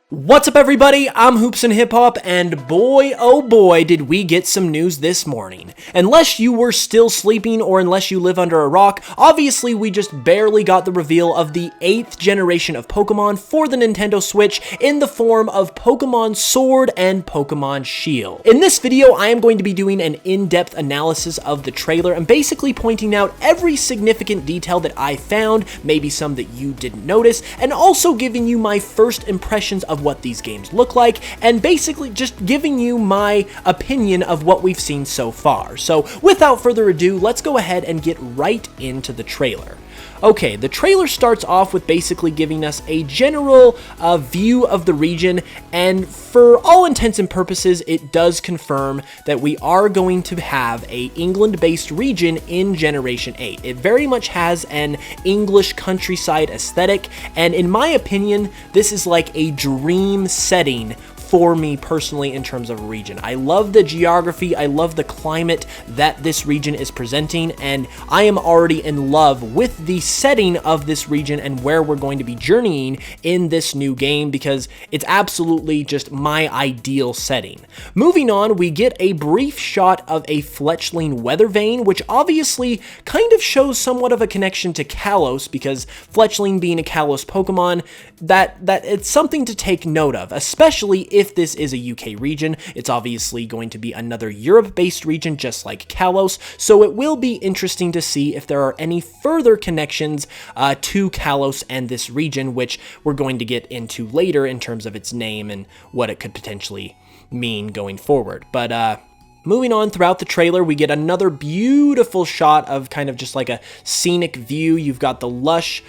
What's up everybody, I'm HoopsandHipHop, and boy oh boy did we get some news this morning. Unless you were still sleeping or unless you live under a rock, obviously we just barely got the reveal of the 8th generation of Pokemon for the Nintendo Switch in the form of Pokemon Sword and Pokemon Shield. In this video, I am going to be doing an in-depth analysis of the trailer and basically pointing out every significant detail that I found, maybe some that you didn't notice, and also giving you my first impressions of what these games look like, and basically just giving you my opinion of what we've seen so far. So without further ado, let's go ahead and get right into the trailer. Okay, the trailer starts off with basically giving us a general view of the region, and for all intents and purposes, it does confirm that we are going to have a England-based region in Generation 8. It very much has an English countryside aesthetic, and in my opinion, this is like a dream setting for me personally in terms of a region. I love the geography, I love the climate that this region is presenting, and I am already in love with the setting of this region and where we're going to be journeying in this new game because it's absolutely just my ideal setting. Moving on, we get a brief shot of a Fletchling weather vane, which obviously kind of shows somewhat of a connection to Kalos because Fletchling being a Kalos Pokemon, that it's something to take note of, especially if this is a UK region. It's obviously going to be another Europe-based region just like Kalos, so it will be interesting to see if there are any further connections to Kalos and this region, which we're going to get into later in terms of its name and what it could potentially mean going forward. But moving on throughout the trailer, we get another beautiful shot of kind of just like a scenic view. You've got the lush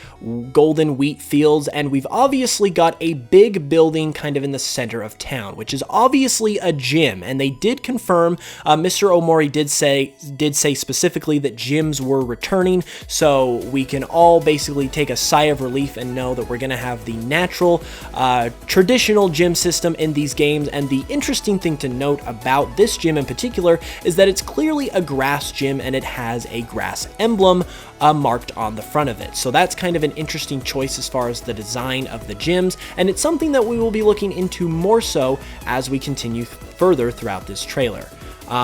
golden wheat fields, and we've obviously got a big building kind of in the center of town, which is obviously a gym. And they did confirm, Mr. Omori did say specifically that gyms were returning, so we can all basically take a sigh of relief and know that we're going to have the natural, traditional gym system in these games. And the interesting thing to note about this gym in particular is that it's clearly a grass gym and it has a grass emblem marked on the front of it. So that's kind of an interesting choice as far as the design of the gyms, and it's something that we will be looking into more so as we continue further throughout this trailer.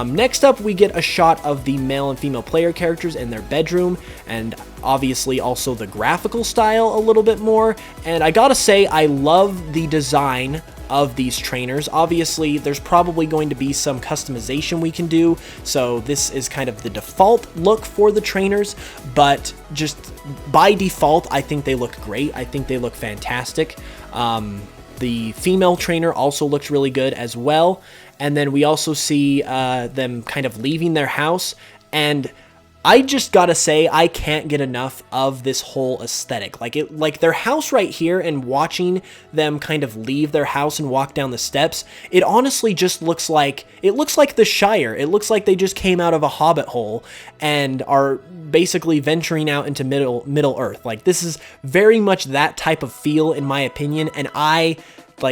Next up, we get a shot of the male and female player characters in their bedroom, and obviously also the graphical style a little bit more. And I gotta say, I love the design of these trainers. Obviously, there's probably going to be some customization we can do, so this is kind of the default look for the trainers, but just by default, I think they look great. I think they look fantastic. The female trainer also looks really good as well. And then we also see them kind of leaving their house, and I just gotta say, I can't get enough of this whole aesthetic. Like their house right here, and watching them kind of leave their house and walk down the steps, it honestly just looks like the Shire. It looks like they just came out of a hobbit hole and are basically venturing out into Middle Earth. Like, this is very much that type of feel in my opinion, and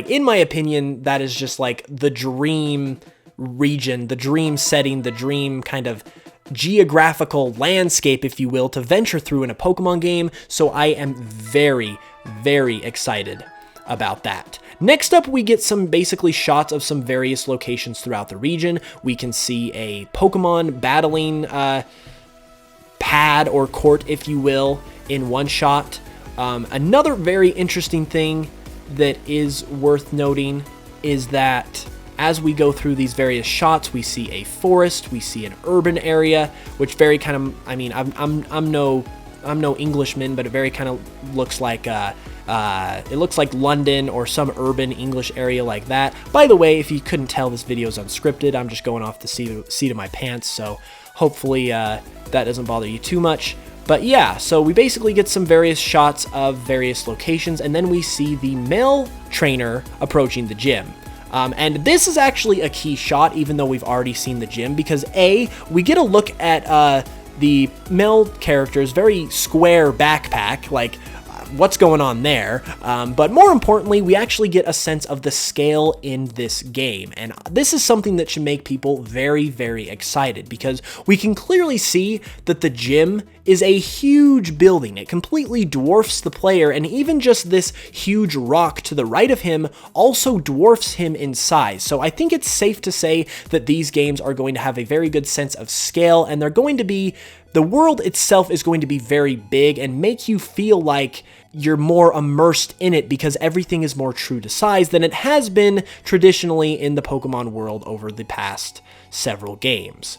in my opinion, that is just like the dream region, the dream setting, the dream kind of geographical landscape, if you will, to venture through in a Pokemon game. So I am very, very excited about that. Next up, we get some basically shots of some various locations throughout the region. We can see a Pokemon battling pad or court, if you will, in one shot. Another very interesting thing that is worth noting is that as we go through these various shots, we see a forest, we see an urban area, which very kind of, I mean, I'm no Englishman, but it very kind of looks like it looks like London or some urban English area like that. By the way, if you couldn't tell, this video is unscripted. I'm just going off the seat of my pants, so hopefully that doesn't bother you too much. But yeah, so we basically get some various shots of various locations, and then we see the male trainer approaching the gym. And this is actually a key shot, even though we've already seen the gym, because we get a look at the male character's very square backpack, like what's going on there, but more importantly, we actually get a sense of the scale in this game, and this is something that should make people very, very excited, because we can clearly see that the gym is a huge building. It completely dwarfs the player, and even just this huge rock to the right of him also dwarfs him in size. So I think it's safe to say that these games are going to have a very good sense of scale, and they're going to be, the world itself is going to be very big and make you feel like you're more immersed in it because everything is more true to size than it has been traditionally in the Pokemon world over the past several games.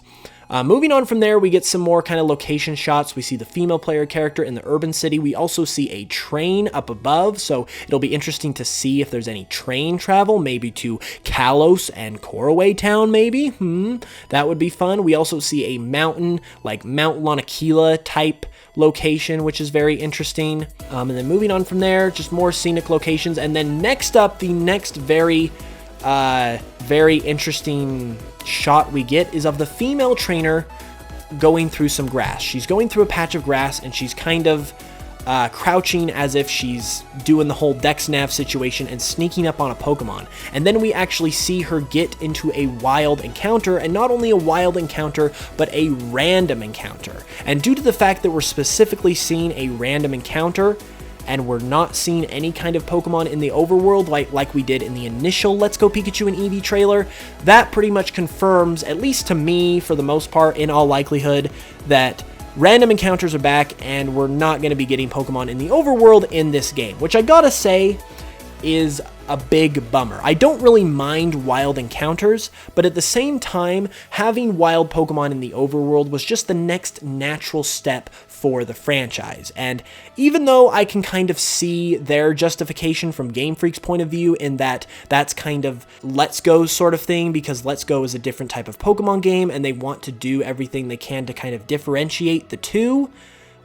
Moving on from there, we get some more kind of location shots. We see the female player character in the urban city. We also see a train up above, so it'll be interesting to see if there's any train travel, maybe to Kalos and Koraway Town, maybe? That would be fun. We also see a mountain, like Mount Lanakila type location, which is very interesting. And then moving on from there, just more scenic locations. And then next up, the next very interesting shot we get is of the female trainer going through some grass. She's going through a patch of grass, and she's kind of crouching as if she's doing the whole Dex Nav situation and sneaking up on a Pokemon. And then we actually see her get into a wild encounter, and not only a wild encounter, but a random encounter. And due to the fact that we're specifically seeing a random encounter, and we're not seeing any kind of Pokemon in the overworld like we did in the initial Let's Go Pikachu and Eevee trailer, that pretty much confirms, at least to me for the most part, in all likelihood, that random encounters are back and we're not going to be getting Pokemon in the overworld in this game, which I gotta say is a big bummer. I don't really mind wild encounters, but at the same time, having wild Pokemon in the overworld was just the next natural step for the franchise. And even though I can kind of see their justification from Game Freak's point of view in that that's kind of Let's Go sort of thing, because Let's Go is a different type of Pokemon game and they want to do everything they can to kind of differentiate the two,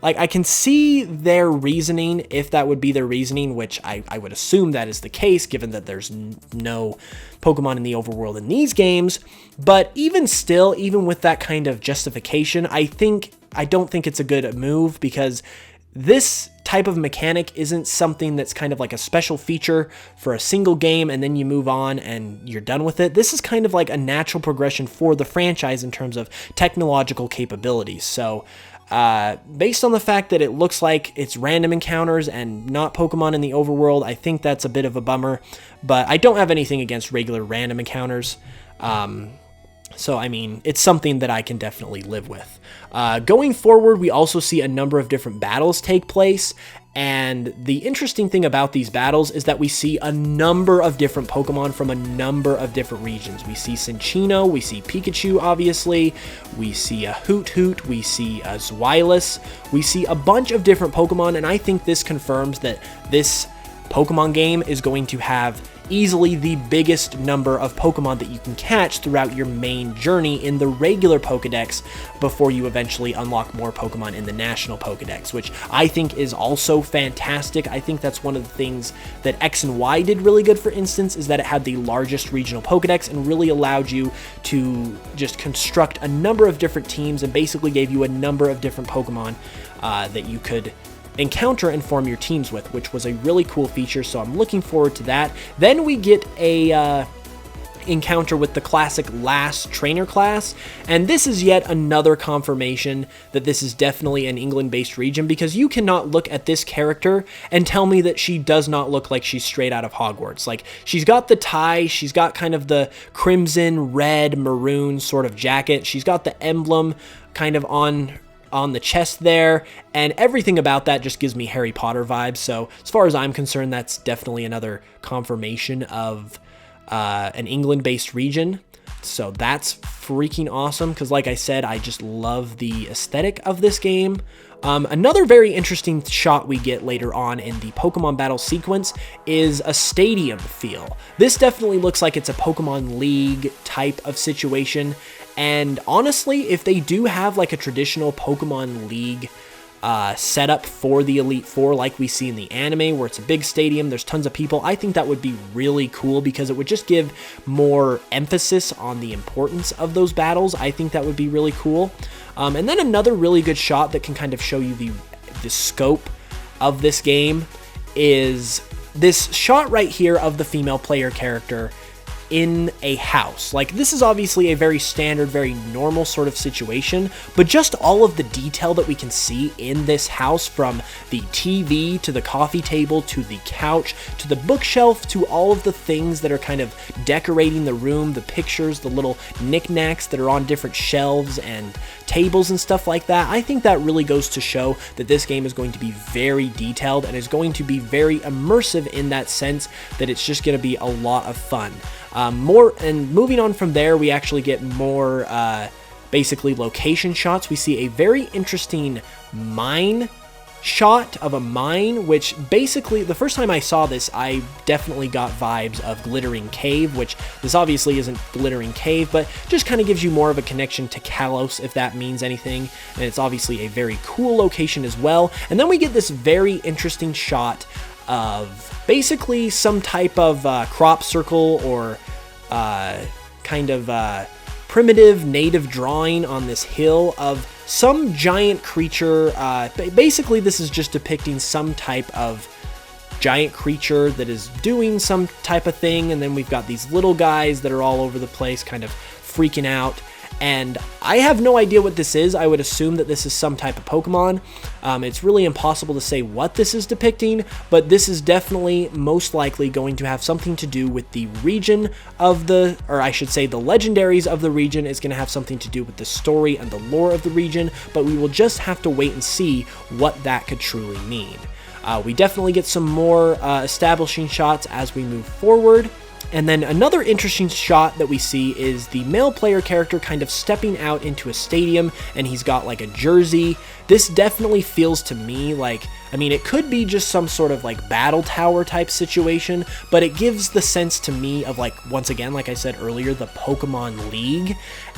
like, I can see their reasoning, if that would be their reasoning, which I would assume that is the case, given that there's no Pokemon in the overworld in these games. But even still, even with that kind of justification, I don't think it's a good move, because this type of mechanic isn't something that's kind of like a special feature for a single game and then you move on and you're done with it. This is kind of like a natural progression for the franchise in terms of technological capabilities. So based on the fact that it looks like it's random encounters and not Pokemon in the overworld, I think that's a bit of a bummer, but I don't have anything against regular random encounters. So, I mean, it's something that I can definitely live with. Going forward, we also see a number of different battles take place, and the interesting thing about these battles is that we see a number of different Pokemon from a number of different regions. We see Cinccino, we see Pikachu, obviously, we see a Hoot, we see a Zweilous, we see a bunch of different Pokemon, and I think this confirms that this Pokemon game is going to have easily the biggest number of Pokemon that you can catch throughout your main journey in the regular Pokedex before you eventually unlock more Pokemon in the National Pokedex, which I think is also fantastic. I think that's one of the things that X and Y did really good, for instance, is that it had the largest regional Pokedex and really allowed you to just construct a number of different teams and basically gave you a number of different Pokemon that you could encounter and form your teams with, which was a really cool feature, so I'm looking forward to that. Then we get a encounter with the classic last trainer class, and this is yet another confirmation that this is definitely an England-based region, because you cannot look at this character and tell me that she does not look like she's straight out of Hogwarts. Like, she's got the tie, she's got kind of the crimson, red, maroon sort of jacket, she's got the emblem kind of on the chest there, and everything about that just gives me Harry Potter vibes. So as far as I'm concerned, that's definitely another confirmation of an England-based region. So that's freaking awesome, because like I said, I just love the aesthetic of this game. Another very interesting shot we get later on in the Pokemon battle sequence is a stadium feel. This definitely looks like it's a Pokemon League type of situation, and honestly, if they do have like a traditional Pokemon League setup for the Elite Four like we see in the anime, where it's a big stadium, there's tons of people, I think that would be really cool, because it would just give more emphasis on the importance of those battles. I think that would be really cool. And then another really good shot that can kind of show you the scope of this game is this shot right here of the female player character in a house. Like, this is obviously a very standard, very normal sort of situation, but just all of the detail that we can see in this house, from the TV to the coffee table to the couch to the bookshelf to all of the things that are kind of decorating the room, the pictures, the little knickknacks that are on different shelves and tables and stuff like that. I think that really goes to show that this game is going to be very detailed and is going to be very immersive in that sense, that it's just going to be a lot of fun. And moving on from there, we actually get more basically location shots. We see a very interesting mine shot of a mine, which basically, the first time I saw this, I definitely got vibes of Glittering Cave, which this obviously isn't Glittering Cave, but just kind of gives you more of a connection to Kalos, if that means anything. And it's obviously a very cool location as well. And then we get this very interesting shot of basically some type of crop circle or kind of primitive native drawing on this hill of some giant creature. Basically, this is just depicting some type of giant creature that is doing some type of thing, and then we've got these little guys that are all over the place kind of freaking out. And I have no idea what this is. I would assume that this is some type of Pokemon. It's really impossible to say what this is depicting, but this is definitely most likely going to have something to do with the region of the, or I should say the legendaries of the region. It's going to have something to do with the story and the lore of the region, but we will just have to wait and see what that could truly mean. We definitely get some more establishing shots as we move forward. And then another interesting shot that we see is the male player character kind of stepping out into a stadium, and he's got like a jersey. This definitely feels to me like, I mean, it could be just some sort of like battle tower type situation, but it gives the sense to me of, like, once again, like I said earlier, the Pokemon League.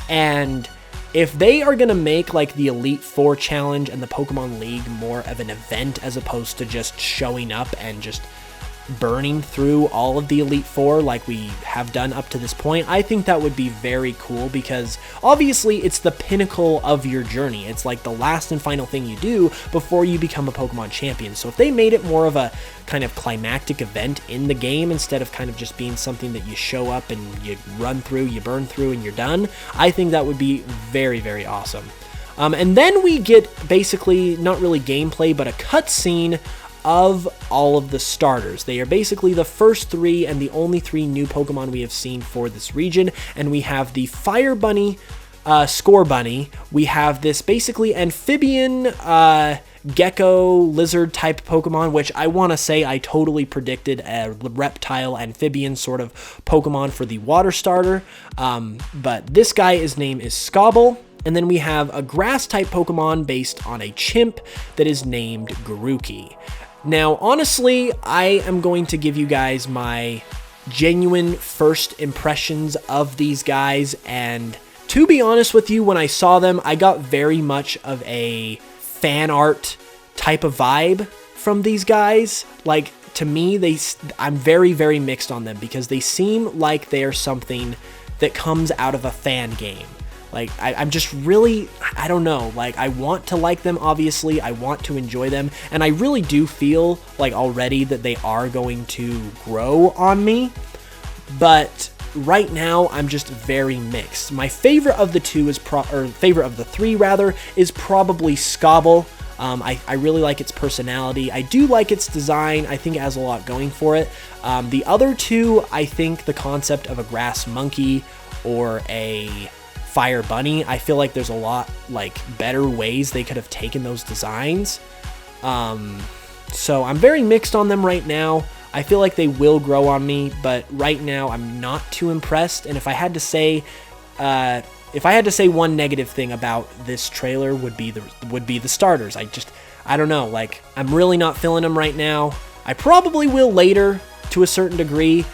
And if they are going to make like the Elite Four challenge and the Pokemon League more of an event as opposed to just showing up and just burning through all of the Elite Four like we have done up to this point, I think that would be very cool, because obviously it's the pinnacle of your journey. It's like the last and final thing you do before you become a Pokemon champion. So if they made it more of a kind of climactic event in the game instead of kind of just being something that you show up and you run through, you burn through, and you're done, I think that would be very, very awesome. And then we get basically not really gameplay, but a cutscene of all of the starters. They are basically the first three and the only three new Pokemon we have seen for this region. And we have the Fire Bunny, Score Bunny. We have this basically amphibian gecko lizard type Pokemon, which I want to say I totally predicted a reptile amphibian sort of Pokemon for the water starter. But this guy, his name is Scobble. And then we have a grass type Pokemon based on a chimp that is named Garuki. Now, honestly, I am going to give you guys my genuine first impressions of these guys, and to be honest with you, when I saw them, I got very much of a fan art type of vibe from these guys. Like, to me, I'm very, very mixed on them, because they seem like they're something that comes out of a fan game. Like, I'm just really, I don't know, like, I want to like them, obviously, I want to enjoy them, and I really do feel like already that they are going to grow on me, but right now, I'm just very mixed. My favorite of the favorite of the three, rather, is probably Scobble. I really like its personality. I do like its design. I think it has a lot going for it. The other two, I think the concept of a grass monkey or a Fire Bunny, I feel like there's a lot like better ways they could have taken those designs. So I'm very mixed on them right now. I feel like they will grow on me, but right now I'm not too impressed. And if I had to say one negative thing about this trailer, would be the starters. I don't know, like, I'm really not feeling them right now. I probably will later to a certain degree,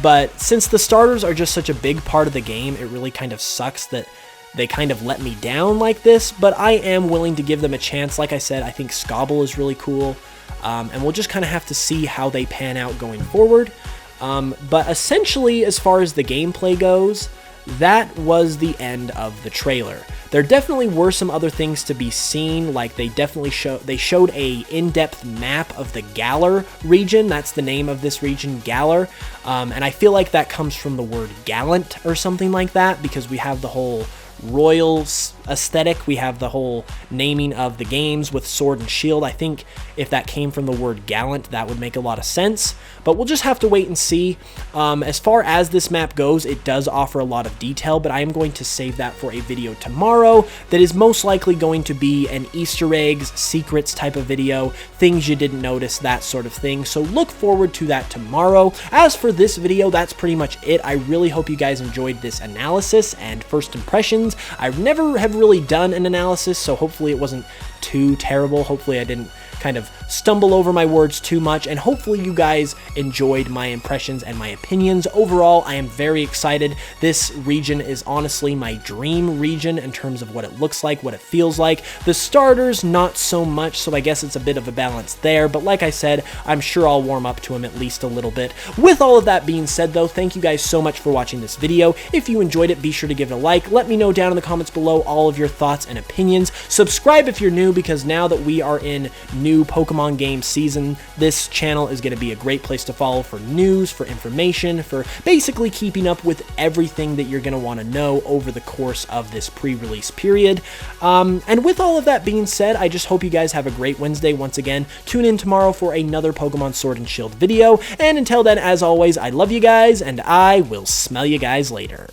but since the starters are just such a big part of the game, it really kind of sucks that they kind of let me down like this, but I am willing to give them a chance. Like I said, I think Scobble is really cool, and we'll just kind of have to see how they pan out going forward. But essentially, as far as the gameplay goes, that was the end of the trailer. There definitely were some other things to be seen, like they showed a in-depth map of the Galar region. That's the name of this region, Galar. And I feel like that comes from the word gallant or something like that, because we have the whole royal aesthetic. We have the whole naming of the games with sword and shield. I think if that came from the word gallant, that would make a lot of sense, but we'll just have to wait and see. As far as this map goes, it does offer a lot of detail, but I am going to save that for a video tomorrow that is most likely going to be an Easter eggs, secrets type of video, things you didn't notice, that sort of thing. So look forward to that tomorrow. As for this video, that's pretty much it. I really hope you guys enjoyed this analysis and first impressions. I've never have really done an analysis, so hopefully it wasn't too terrible. Hopefully I didn't kind of stumble over my words too much, and hopefully you guys enjoyed my impressions and my opinions. Overall, I am very excited. This region is honestly my dream region in terms of what it looks like, what it feels like. The starters, not so much, so I guess it's a bit of a balance there, but like I said, I'm sure I'll warm up to them at least a little bit. With all of that being said though, thank you guys so much for watching this video. If you enjoyed it, be sure to give it a like. Let me know down in the comments below all of your thoughts and opinions. Subscribe if you're new, because now that we are in new Pokemon game season, this channel is going to be a great place to follow for news, for information, for basically keeping up with everything that you're going to want to know over the course of this pre-release period. And with all of that being said, I just hope you guys have a great Wednesday. Once again, tune in tomorrow for another Pokemon Sword and Shield video, and until then, as always, I love you guys, and I will smell you guys later.